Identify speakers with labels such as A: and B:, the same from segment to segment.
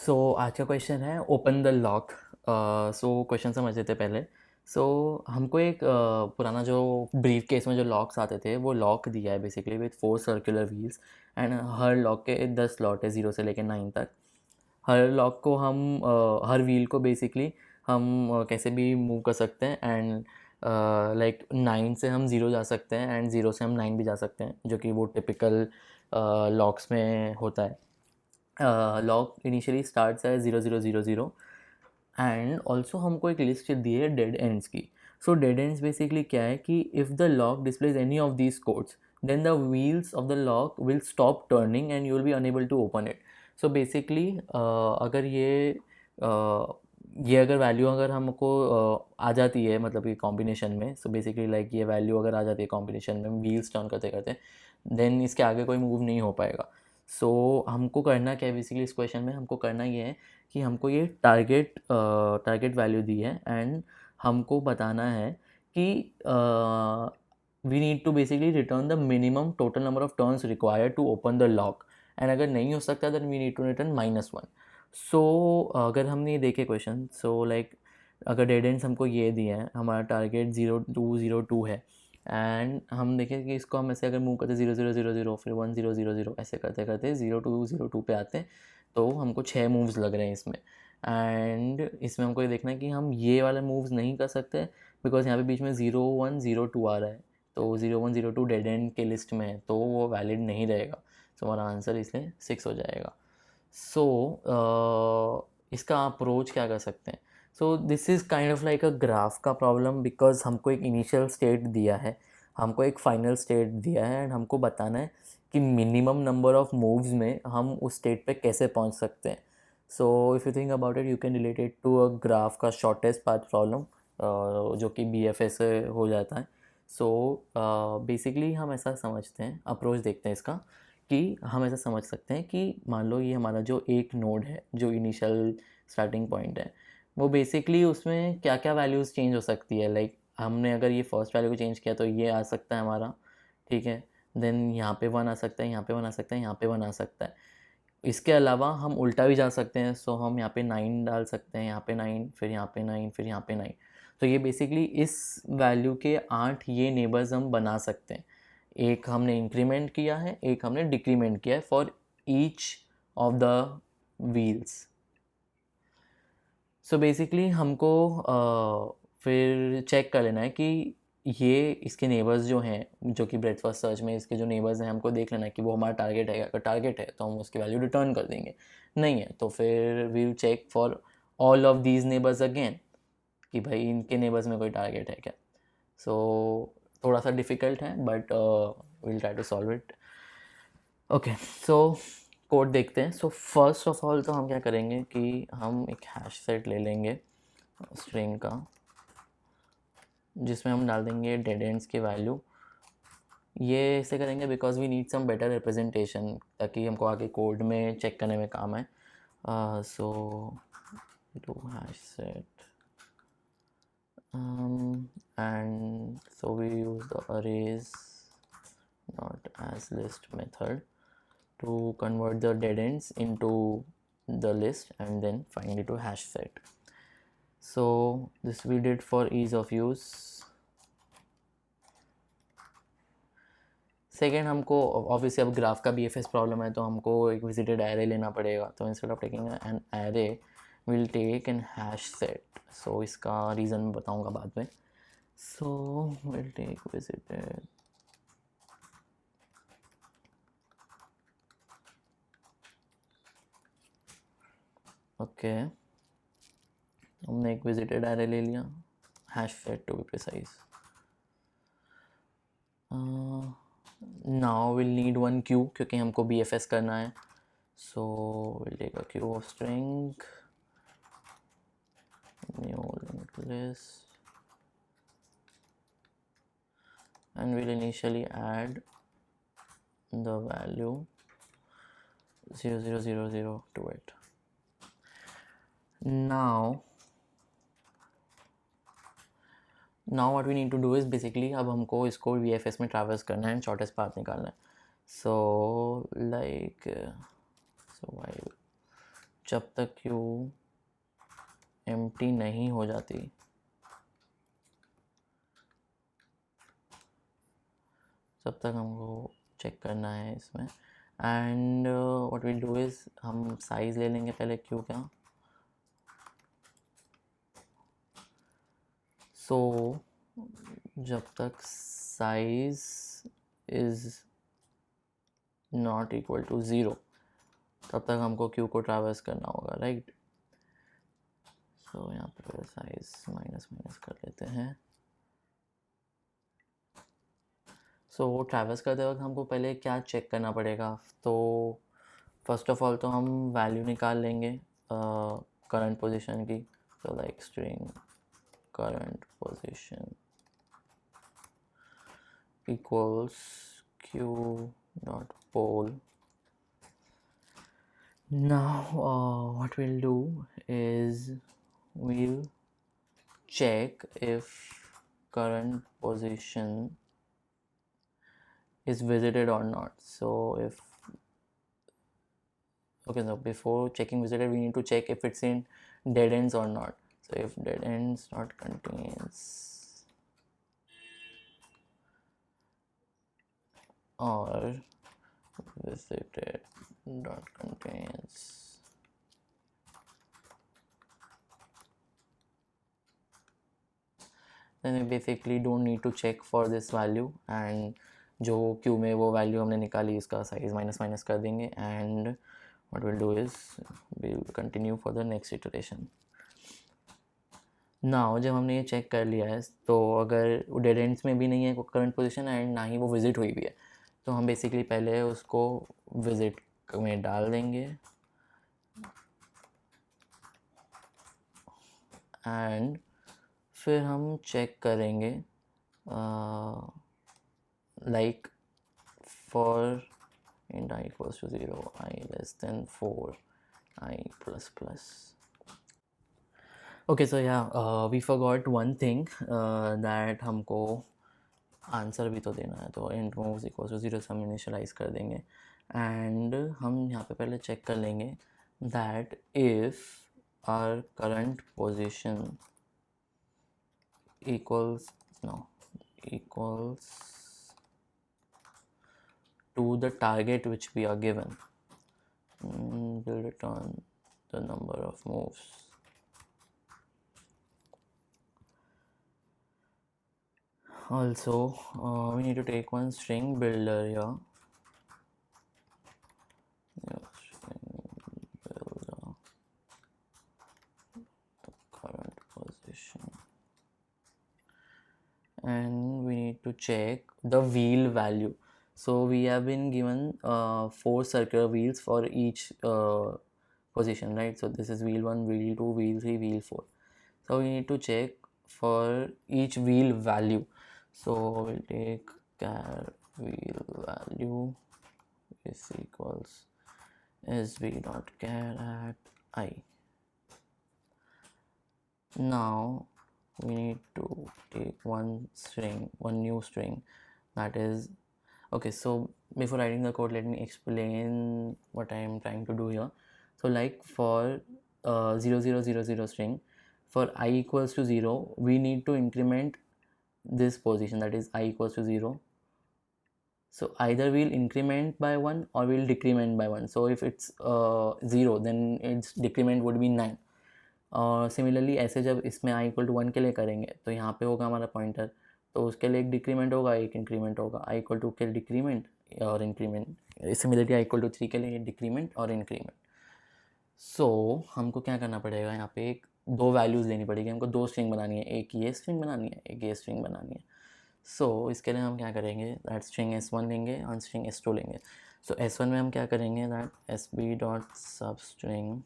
A: सो आज का क्वेश्चन है open the lock. So question समझ लेते पहले। सो हमको एक पुराना जो ब्रीफ केस में जो लॉक्स आते थे वो लॉक दिया है basically with 4 circular wheels. And her lock के 10 स्लॉट है 0 से लेकर 9 तक। हर लॉक को हम हर व्हील को बेसिकली हम कैसे भी मूव कर सकते हैं। एंड लाइक 9 से हम 0 जा सकते हैं एंड 0 से हम 9 भी जा सकते हैं, जो कि वो टिपिकल लॉक्स में होता है। लॉग इनिशियली स्टार्ट्स है 0000 एंड ऑल्सो हमको एक लिस्ट दी है डेड एंड्स की। सो डेड एंड्स बेसिकली क्या है कि if the lock displays any of these codes then the wheels of the lock will stop turning and you will be unable to open it. So basically अगर ये अगर value अगर हमको आ जाती है मतलब कि कॉम्बिनेशन में, सो बेसिकली लाइक ये वैल्यू अगर आ जाती है कॉम्बिनेशन में व्हील्स टर्न करते करते, देन इसके आगे कोई मूव नहीं हो पाएगा। सो हमको करना क्या है बेसिकली इस क्वेश्चन में, हमको करना ये है कि हमको ये टारगेट वैल्यू दी है एंड हमको बताना है कि we need to basically return the minimum total number of turns required to open the lock. And अगर नहीं हो सकता then we need to return -1। So अगर हमने ये देखे क्वेश्चन, सो लाइक अगर डेड एंड्स हमको ये दिए हैं, हमारा टारगेट 0202 है एंड हम देखें कि इसको हम ऐसे अगर मूव करते 0000 फिर 1000 ऐसे करते करते 0202 पे आते हैं, तो हमको 6 मूव्स लग रहे हैं इसमें। एंड इसमें हमको ये देखना है कि हम ये वाले मूव्स नहीं कर सकते बिकॉज यहाँ पे बीच में 0102 आ रहा है, तो 0102 डेड एंड के लिस्ट में है तो वो वैलिड नहीं रहेगा। तो हमारा आंसर इसलिए 6 हो जाएगा। सो इसका अप्रोच क्या कर सकते हैं? So this is kind of like a graph का प्रॉब्लम बिकॉज हमको एक इनिशियल स्टेट दिया है, हमको एक फाइनल स्टेट दिया है एंड हमको बताना है कि मिनिमम नंबर ऑफ मूव्स में हम उस स्टेट पे कैसे पहुंच सकते हैं। So if you think about it you can relate it to a graph का शॉर्टेस्ट पाथ प्रॉब्लम, जो कि BFS से हो जाता है। सो बेसिकली हम ऐसा समझते हैं, अप्रोच देखते हैं इसका, कि हम ऐसा समझ सकते हैं कि मान लो ये हमारा जो एक नोड है जो इनिशियल स्टार्टिंग पॉइंट है, वो बेसिकली उसमें क्या क्या वैल्यूज़ चेंज हो सकती है। लाइक हमने अगर ये फर्स्ट वैल्यू को चेंज किया तो ये आ सकता है हमारा, ठीक है। देन यहाँ पे 1 आ सकता है, यहाँ पे 1 आ सकता है, यहाँ पे 1 आ सकता है। इसके अलावा हम उल्टा भी जा सकते हैं, सो हम यहाँ पे 9 डाल सकते हैं, यहाँ पे 9 फिर यहाँ पे 9 फिर यहाँ पे 9। तो ये बेसिकली इस वैल्यू के 8 ये नेबर्स हम बना सकते हैं। एक हमने इंक्रीमेंट किया है, एक हमने डिक्रीमेंट किया है for each of the wheels. So basically हमको फिर चेक कर लेना है कि ये इसके नेबर्स जो हैं, जो कि ब्रेथ फर्स्ट सर्च में इसके जो नेबर्स हैं, हमको देख लेना है कि वो हमारा टारगेट है। अगर टारगेट है तो हम उसकी वैल्यू रिटर्न कर देंगे, नहीं है तो फिर we will check for all of these neighbours again कि भाई इनके नेबर्स में कोई टारगेट है क्या। सो थोड़ा सा डिफ़िकल्ट है but will try to solve it. Okay, so code देखते हैं। सो फर्स्ट ऑफ ऑल तो हम क्या करेंगे कि हम एक हैश सेट ले लेंगे स्ट्रिंग का, जिसमें हम डाल देंगे डेड एंड्स की वैल्यू। ये ऐसे करेंगे because we need some better representation, ताकि हमको आगे कोड में चेक करने में काम आए। So do hash set and so we use the arrays not as list method to convert the dead ends into the list and then finally to hash set. So this we did for ease of use. Second, हमको obviously अब graph का BFS problem है तो हमको एक visited array लेना पड़ेगा। तो instead of taking an array will take an hash set. So इसका रीज़न मैं बताऊंगा बाद में। So will take visited okay, हमने एक विजिटेड एरे ले लिया, hash set to be precise. Now will need one queue क्योंकि हमको BFS करना है। So will take a queue of string new linked list and we'll initially add the value 0000 to it. Now what we need to do is basically अब हमको इसको VFS में traverse करना है एंड शॉर्टेस्ट पाथ निकालना है। So like so while जब तक क्यू एम्प्टी नहीं हो जाती तब तक हमको चेक करना है इसमें। And what will do is हम साइज़ ले लेंगे पहले क्यू का। सो जब तक size is not equal to 0 तब तक हमको क्यू को ट्रैवर्स करना होगा, राइट। सो यहाँ पर साइज माइनस माइनस कर लेते हैं। सो ट्रैवर्स करते वक्त हमको पहले क्या चेक करना पड़ेगा, तो फर्स्ट ऑफ ऑल तो हम वैल्यू निकाल लेंगे करंट पोजीशन की। तो like string current position equals q dot poll. Now what we'll do is we'll check if current position is visited or not. So if okay, so before checking visited we need to check if it's in dead ends or not. So if dead ends not contains or visited dot contains then we basically don't need to check for this value, and जो Q में वो value हमने निकाली इसका size minus minus कर देंगे। And what will do is will continue for the next iteration. Now जब हमने ये चेक कर लिया है तो अगर डेड एंड्स में भी नहीं है करंट पोजीशन एंड ना ही वो विजिट हुई भी है, तो हम बेसिकली पहले उसको विजिट में डाल देंगे एंड फिर हम चेक करेंगे like for int I equals to 0, I less than 4, I plus plus. Okay, so yeah, we forgot one thing that हमको आंसर भी तो देना है, तो int moves equals to 0 से हम इनिशियलाइज कर देंगे एंड हम यहाँ पे पहले चेक कर लेंगे that if our current position equals to the target which we are given, will return the number of moves. Also we need to take one string builder here. String builder the current position, and we need to check the wheel value. So we have been given 4 circular wheels for each position, right? So this is wheel 1, wheel 2, wheel 3, wheel 4. So we need to check for each wheel value. So we'll take char wheel value is equals sv dot char at I. Now we need to take one new string, that is okay. So before writing the code, let me explain what I am trying to do here. So like for 0000 string, for I equals to 0 we need to increment this position, that is I equals to 0. So either we'll increment by 1 or we'll decrement by 1. So if it's 0 then its decrement would be 9. और similarly ऐसे जब इसमें i equal to 1 के लिए करेंगे तो यहाँ पे होगा हमारा पॉइंटर, तो उसके लिए एक डिक्रीमेंट होगा एक इंक्रीमेंट होगा। i इक्वल टू के लिए डिक्रीमेंट और increment, similarly i equal to 3 के लिए डिक्रीमेंट और इंक्रीमेंट। सो हमको क्या करना पड़ेगा, यहाँ पे एक 2 वैल्यूज़ लेनी पड़ेगी हमको, 2 स्ट्रिंग बनानी है, एक ये स्ट्रिंग बनानी है एक ये स्ट्रिंग बनानी है। सो इसके लिए हम क्या करेंगे, दैट स्ट्रिंग s1 लेंगे और स्ट्रिंग s2 लेंगे। सो s1 में हम क्या करेंगे, दैट sb डॉट सब स्ट्रिंग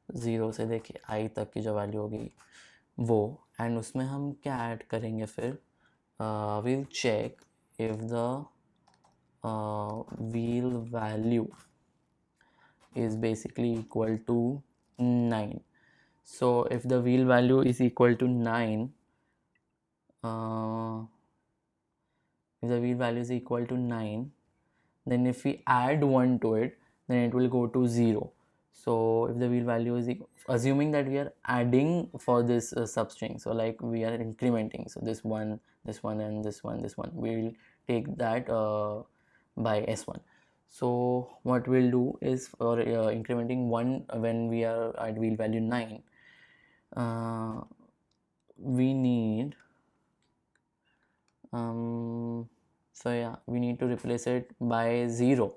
A: 0 से देखिए i तक की जो वैल्यू होगी वो, एंड उसमें हम क्या ऐड करेंगे फिर, we'll check if the wheel value is basically equal to 9. So if the wheel value is equal to 9, if the wheel value is equal to 9, then if we add 1 to it, then it will go to 0. So if the wheel value is assuming that we are adding for this substring, so like we are incrementing, so this one, and this one, we will take that by s1. So what we'll do is for incrementing 1, when we are at wheel value 9, we need so yeah, we need to replace it by 0,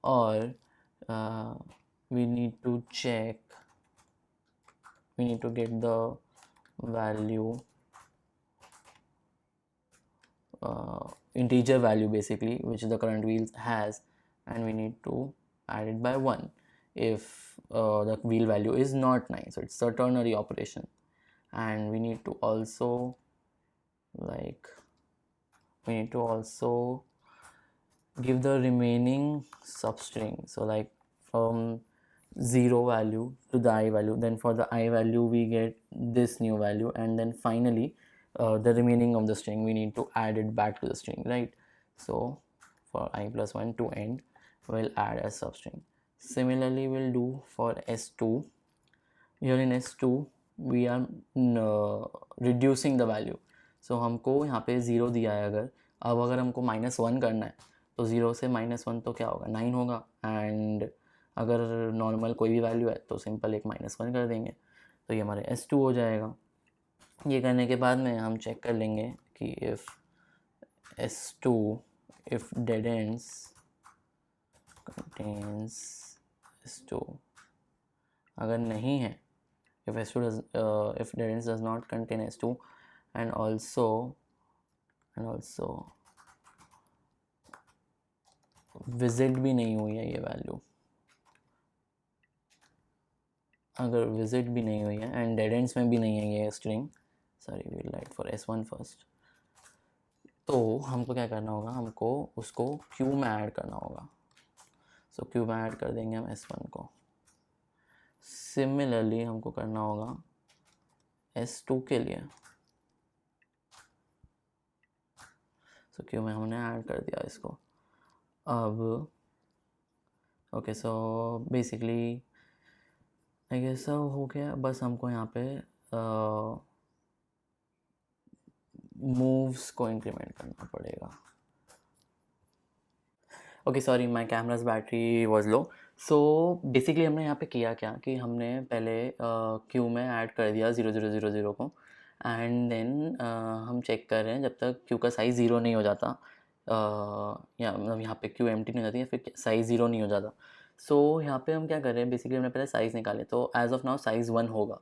A: or we need to check, we need to get the value, integer value basically, which the current wheel has, and we need to add it by 1 if the wheel value is not 9. So it's a ternary operation. And we need to also give the remaining substring, so like from 0 value to the I value, then for the I value we get this new value, and then finally the remaining of the string we need to add it back to the string, right? So for I plus 1 to end, we'll add a substring. Similarly we'll do for s2. Here in s2 we are reducing the value. So हमको यहाँ पे 0 दिया है, अगर हमको -1 करना है तो 0 से -1 तो क्या होगा, 9 होगा, एंड अगर नॉर्मल कोई भी वैल्यू है तो सिंपल एक -1 कर देंगे, तो ये हमारे s2 हो जाएगा। ये करने के बाद में हम चेक कर लेंगे कि if s2 if dead ends contains s2, अगर नहीं है, if s2 does if dead ends does not contain s2, and also visit भी नहीं हुई है ये वैल्यू, अगर विजिट भी नहीं हुई है एंड डेड एंड्स में भी नहीं है ये string, sorry we write for s1 first, तो हमको क्या करना होगा, हमको उसको क्यू में ऐड करना होगा। सो क्यू में ऐड कर देंगे हम s1 को। सिमिलरली हमको करना होगा s2 के लिए, सो क्यू में हमने ऐड कर दिया इसको। अब okay, so basically I guess सब हो गया, बस हमको यहाँ पे मूव्स को इंक्रीमेंट करना पड़ेगा। Okay sorry, my cameras battery was low. So basically हमने यहाँ पे किया क्या कि हमने पहले क्यू में ऐड कर दिया 0000 को, एंड देन हम चेक कर रहे हैं जब तक क्यू का साइज़ 0 नहीं हो जाता, या मतलब यहाँ पे क्यू एम्प्टी नहीं हो जाती है, फिर साइज़ 0 नहीं हो जाता। सो यहाँ पे हम क्या कर रहे हैं, बेसिकली हमने पहले साइज़ निकाले, तो एज ऑफ नाउ साइज़ 1 होगा।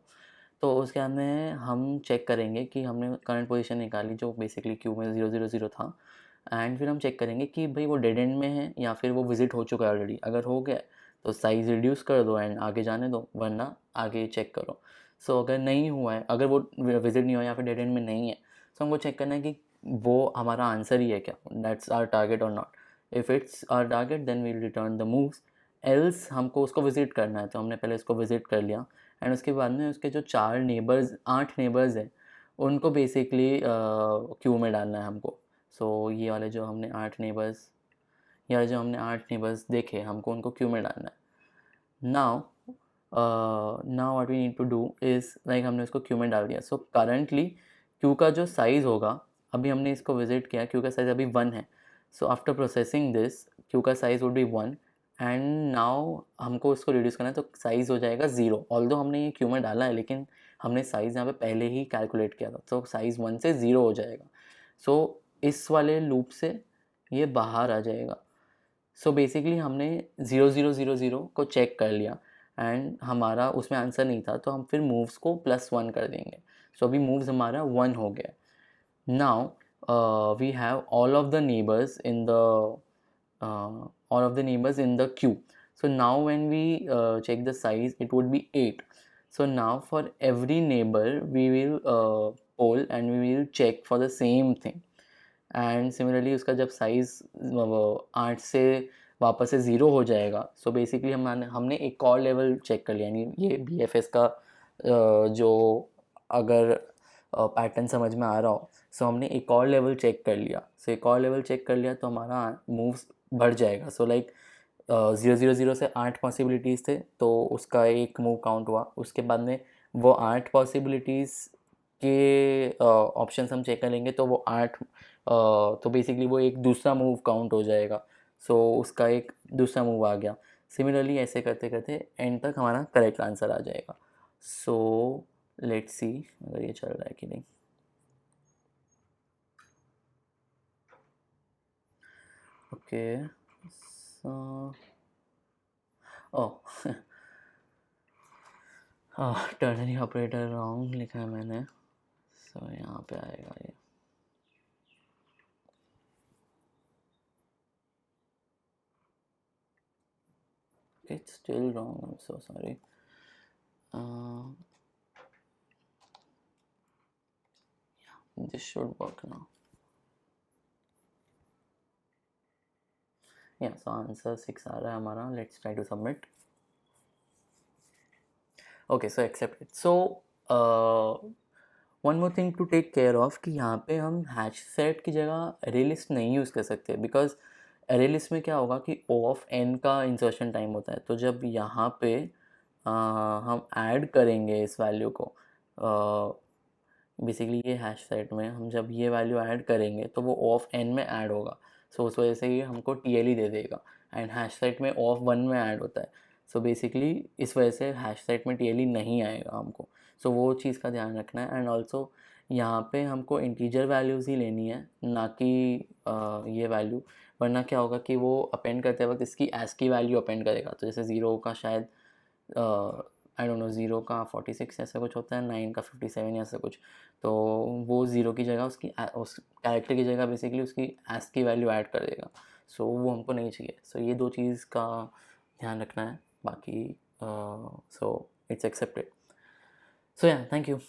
A: तो उसके बाद में हम चेक करेंगे कि हमने करंट पोजीशन निकाली जो बेसिकली क्यू में 000 था, एंड फिर हम चेक करेंगे कि भाई वो डेड एंड में है या फिर वो विज़िट हो चुका है ऑलरेडी। अगर हो गया तो साइज़ रिड्यूस कर दो एंड आगे जाने दो, वरना आगे चेक करो। सो अगर नहीं हुआ है, अगर वो विज़िट नहीं हुआ या फिर डेड एंड में नहीं है, तो हमको चेक करना है कि वो हमारा आंसर ही है क्या, दैट्स आवर टारगेट और not. If it's our target then we will return the moves, else हमको उसको विज़िट करना है, तो हमने पहले उसको विज़िट कर लिया, एंड उसके बाद में उसके जो 8 नेबर्स हैं उनको बेसिकली क्यू में डालना है हमको। सो ये वाले जो हमने 8 नेबर्स देखे, हमको उनको क्यू में डालना है। Now what we need to do is like हमने उसको क्यू में डाल दिया। सो करंटली क्यू का जो साइज़ होगा, अभी हमने इसको विज़िट किया, क्यू का साइज़ अभी 1 है। So after processing this queue का size would be 1, and now हमको उसको रिड्यूस करना है, तो साइज़ हो जाएगा 0। ऑल्दो हमने ये क्यू में डाला है, लेकिन हमने साइज़ यहाँ पे पहले ही कैलकुलेट किया था, तो साइज़ 1 से 0 हो जाएगा। सो इस वाले लूप से ये बाहर आ जाएगा। सो बेसिकली हमने 0000 को चेक कर लिया एंड हमारा उसमें आंसर नहीं था, तो हम फिर मूव्स को +1 कर देंगे। सो अभी मूव्स हमारा 1 हो गया। Now we have all of the neighbors in the queue. So now when we check the size, it would be 8. So now for every neighbor we will poll and we will check for the same thing. And similarly उसका जब size 8 से वापस से 0 हो जाएगा, so basically हमने एक और लेवल चेक कर लिया, यानी ये BFS का जो अगर पैटर्न समझ में आ रहा हो, सो हमने एक और लेवल चेक कर लिया। सो एक और लेवल चेक कर लिया तो हमारा मूव्स बढ़ जाएगा। सो लाइक 0 0 0 से 8 पॉसिबिलिटीज़ थे, तो उसका एक मूव काउंट हुआ। उसके बाद में वो 8 पॉसिबिलिटीज़ के ऑप्शंस हम चेक करेंगे, तो वो 8 तो बेसिकली वो एक दूसरा मूव काउंट हो जाएगा। सो उसका एक दूसरा मूव आ गया। सिमिलरली ऐसे करते करते एंड तक हमारा करेक्ट आंसर आ जाएगा। सो लेट्स सी अगर ये चल रहा है कि नहीं। ओके, सो ओह टर्नरी ऑपरेटर रॉन्ग लिखा है मैंने। सो यहाँ पे आएगा ये। It's still wrong. I'm so sorry. Yeah, this should work now. Yeah, so answer 6 आ रहा है हमारा. Let's try to submit. Okay, so accepted. So one more thing to take care of कि यहाँ पे हम हैश सेट की जगह array list नहीं यूज़ कर सकते, बिकॉज array list में क्या होगा कि O of n का इंसर्शन टाइम होता है। तो जब यहाँ पे हम ऐड करेंगे इस वैल्यू को, बेसिकली ये हैश सेट में हम जब ये वैल्यू ऐड करेंगे तो वो O of n में ऐड होगा। सो उस वजह से ये हमको TLE दे देगा, एंड हैश सेट में O of 1 में ऐड होता है। सो बेसिकली इस वजह से हैश सेट में TLE नहीं आएगा हमको। सो वो चीज़ का ध्यान रखना है। एंड ऑल्सो यहाँ पे हमको इंटीजर वैल्यूज़ ही लेनी है, ना कि ये वैल्यू, वरना क्या होगा कि वो अपेंड करते वक्त इसकी ASCII वैल्यू अपेंड करेगा। तो जैसे 0 का शायद आई डोंट नो 0 का 46 ऐसा कुछ होता है, 9 का 57 ऐसा कुछ। तो वो 0 की जगह उसकी उस कैरेक्टर की जगह बेसिकली उसकी ASCII वैल्यू ऐड कर देगा। सो वो हमको नहीं चाहिए। सो ये दो चीज़ का ध्यान रखना है। बाकी सो इट्स एक्सेप्टेड। सो या थैंक यू।